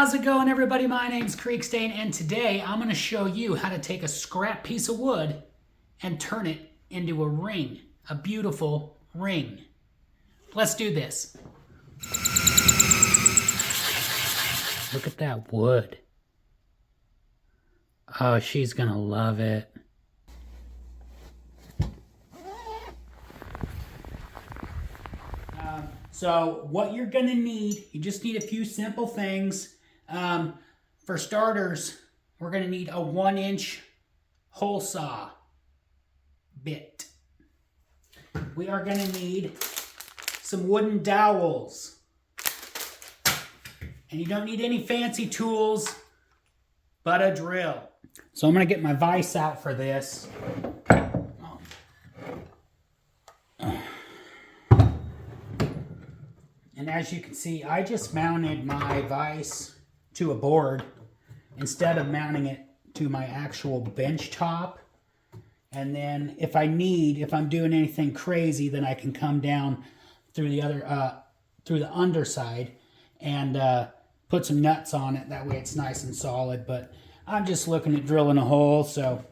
How's it going, everybody? My name's Creekstain, and today I'm going to show you how to take a scrap piece of wood and turn it into a ring, a beautiful ring. Let's do this. Look at that wood. Oh, she's going to love it. So what you're going to need, you just need a few simple things. For starters, we're going to need a 1-inch hole saw bit. We are going to need some wooden dowels. And you don't need any fancy tools, but a drill. So I'm going to get my vise out for this. And as you can see, I just mounted my vise to a board instead of mounting it to my actual bench top. And then if I'm doing anything crazy, then I can come down through the underside and put some nuts on it. That way it's nice and solid. But I'm just looking at drilling a hole, so.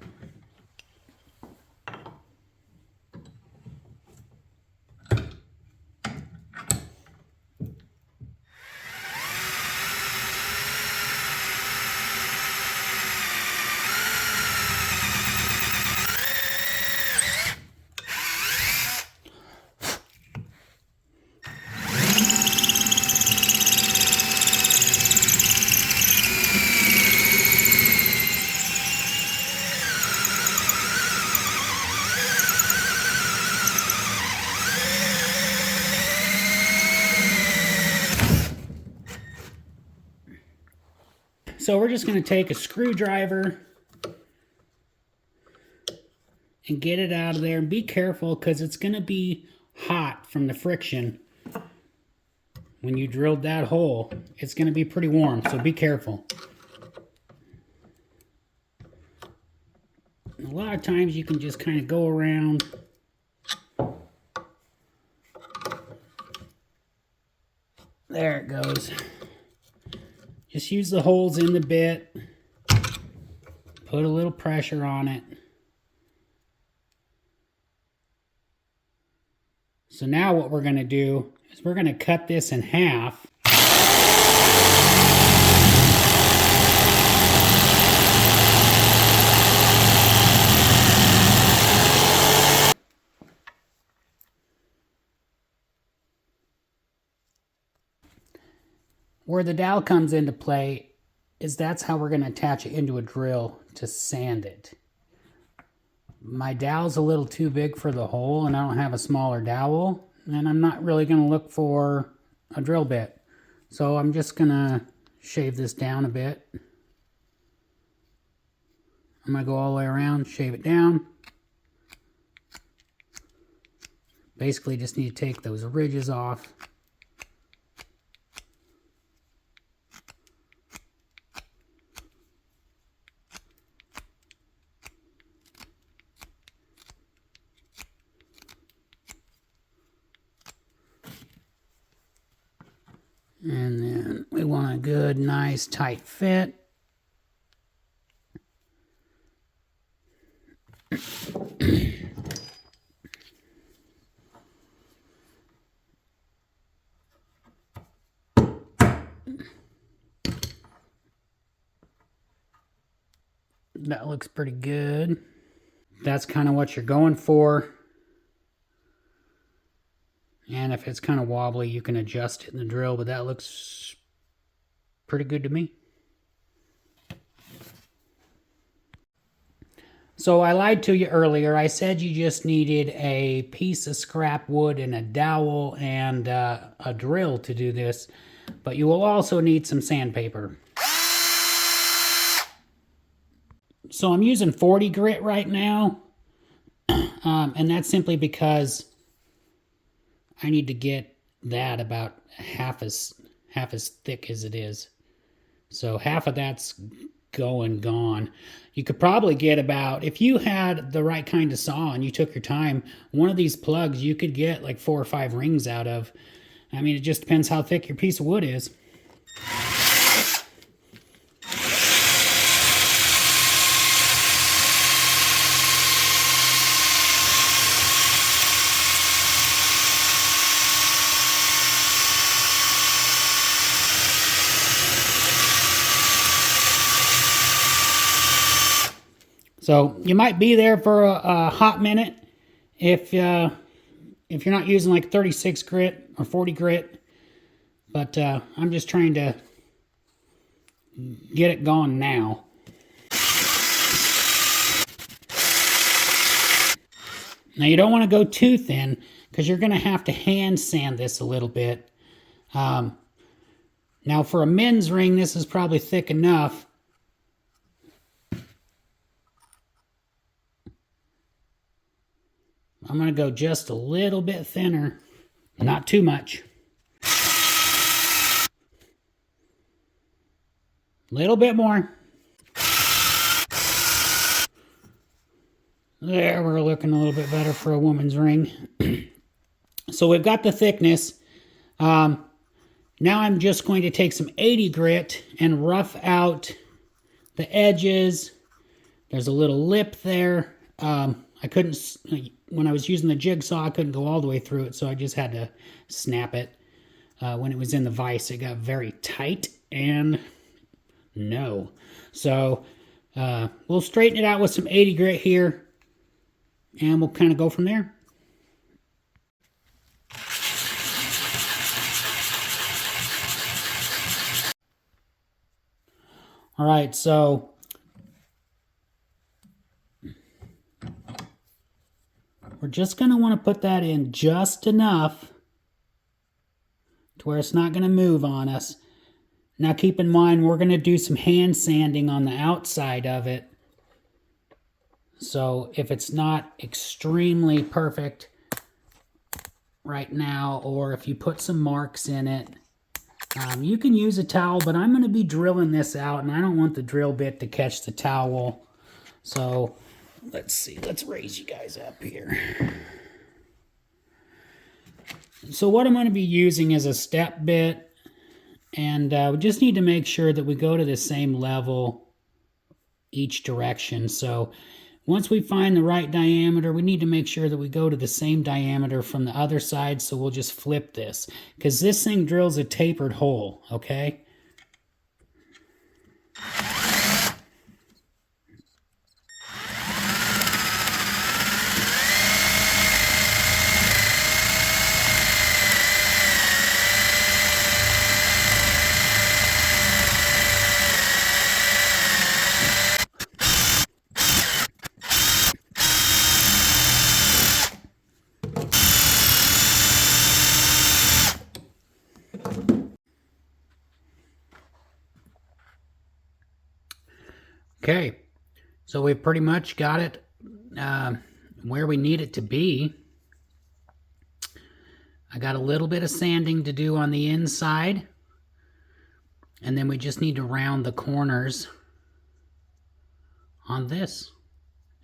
So we're just going to take a screwdriver and get it out of there. And be careful because it's going to be hot from the friction. When you drilled that hole, it's going to be pretty warm, so be careful. A lot of times you can just kind of go around. There it goes. Just use the holes in the bit, put a little pressure on it. So now what we're going to do is we're going to cut this in half. Where the dowel comes into play is that's how we're going to attach it into a drill to sand it. My dowel's a little too big for the hole and I don't have a smaller dowel, and I'm not really going to look for a drill bit. So I'm just going to shave this down a bit. I'm going to go all the way around, shave it down. Basically just need to take those ridges off. And then we want a good, nice, tight fit. That looks pretty good. That's kind of what you're going for. And if it's kind of wobbly, you can adjust it in the drill, but that looks pretty good to me. So I lied to you earlier. I said you just needed a piece of scrap wood and a dowel and a drill to do this, but you will also need some sandpaper. So I'm using 40 grit right now, and that's simply because I need to get that about half as thick as it is. So half of that's gone. You could probably get about, if you had the right kind of saw and you took your time, one of these plugs you could get like 4 or 5 rings out of. I mean, it just depends how thick your piece of wood is. So you might be there for a hot minute if you're not using like 36 grit or 40 grit. But I'm just trying to get it going now. Now you don't want to go too thin because you're going to have to hand sand this a little bit. Now for a men's ring, this is probably thick enough. I'm going to go just a little bit thinner, not too much. A little bit more. There, we're looking a little bit better for a woman's ring. So we've got the thickness. Now I'm just going to take some 80 grit and rough out the edges. There's a little lip there. I couldn't, when I was using the jigsaw, I couldn't go all the way through it, so I just had to snap it. When it was in the vise, it got very tight, and no. So we'll straighten it out with some 80 grit here, and we'll kind of go from there. All right, so we're just going to want to put that in just enough to where it's not going to move on us. Now keep in mind, we're going to do some hand sanding on the outside of it. So if it's not extremely perfect right now, or if you put some marks in it, you can use a towel, but I'm going to be drilling this out, and I don't want the drill bit to catch the towel. So let's see, let's raise you guys up here. So what I'm going to be using is a step bit, and we just need to make sure that we go to the same level each direction. So once we find the right diameter, we need to make sure that we go to the same diameter from the other side, so we'll just flip this, because this thing drills a tapered hole, okay? Okay, so we've pretty much got it where we need it to be. I got a little bit of sanding to do on the inside, and then we just need to round the corners on this,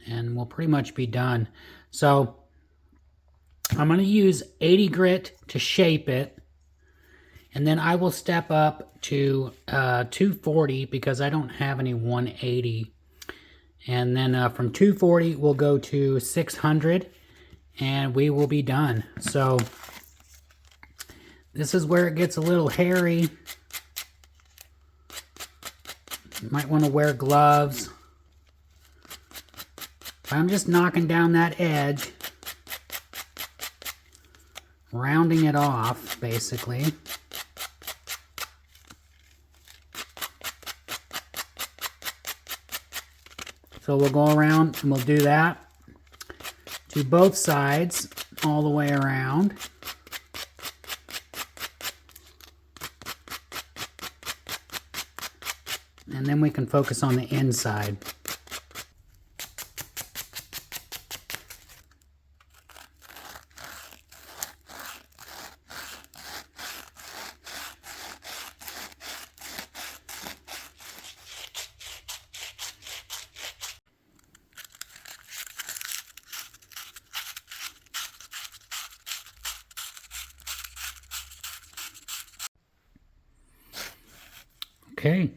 and we'll pretty much be done. So I'm going to use 80 grit to shape it, and then I will step up to 240 because I don't have any 180. And then from 240, we'll go to 600, and we will be done. So this is where it gets a little hairy. You might want to wear gloves. I'm just knocking down that edge, rounding it off, basically. So we'll go around and we'll do that to both sides all the way around. And then we can focus on the inside. Okay,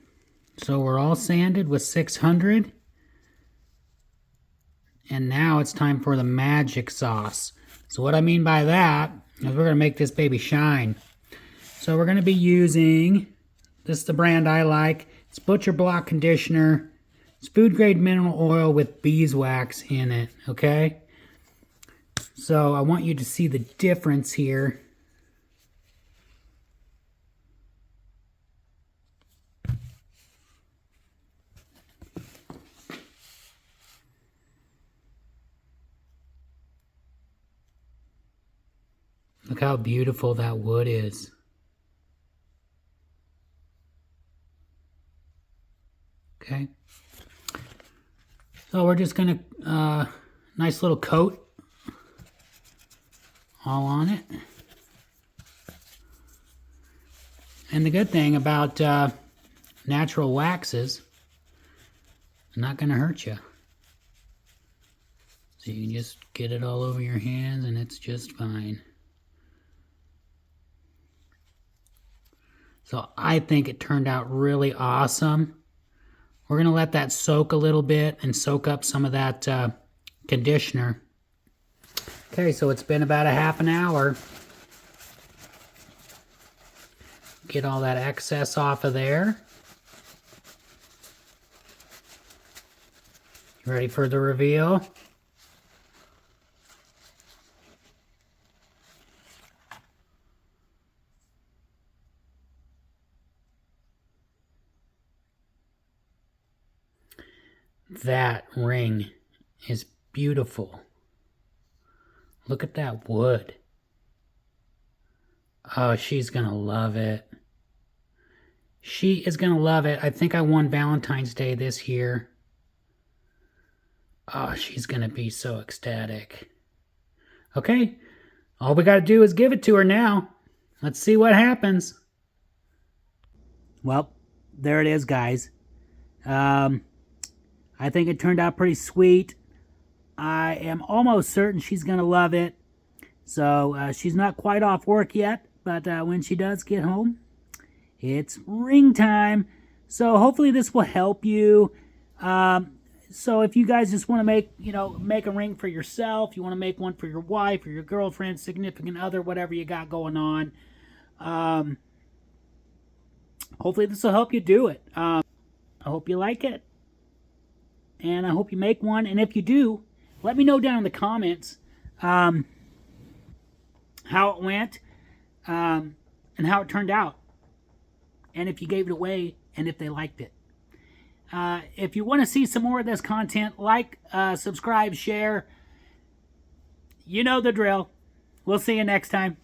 so we're all sanded with 600. And now it's time for the magic sauce. So what I mean by that is we're going to make this baby shine. So we're going to be using, this is the brand I like. It's Butcher Block Conditioner. It's food grade mineral oil with beeswax in it, okay? So I want you to see the difference here. Look how beautiful that wood is. Okay. So we're just going to, nice little coat all on it. And the good thing about natural waxes, they're not going to hurt you. So you can just get it all over your hands and it's just fine. So I think it turned out really awesome. We're going to let that soak a little bit and soak up some of that conditioner. Okay, so it's been about a half an hour. Get all that excess off of there. You ready for the reveal? That ring is beautiful. Look at that wood. Oh, she's gonna love it. She is gonna love it. I think I won Valentine's Day this year. Oh, she's gonna be so ecstatic. Okay, all we gotta do is give it to her now. Let's see what happens. Well, there it is, guys. I think it turned out pretty sweet. I am almost certain she's going to love it. So she's not quite off work yet, but when she does get home, it's ring time. So hopefully this will help you. So if you guys just want to make a ring for yourself, you want to make one for your wife or your girlfriend, significant other, whatever you got going on. Hopefully this will help you do it. I hope you like it. And I hope you make one. And if you do, let me know down in the comments how it went and how it turned out. And if you gave it away and if they liked it. If you want to see some more of this content, like, subscribe, share. You know the drill. We'll see you next time.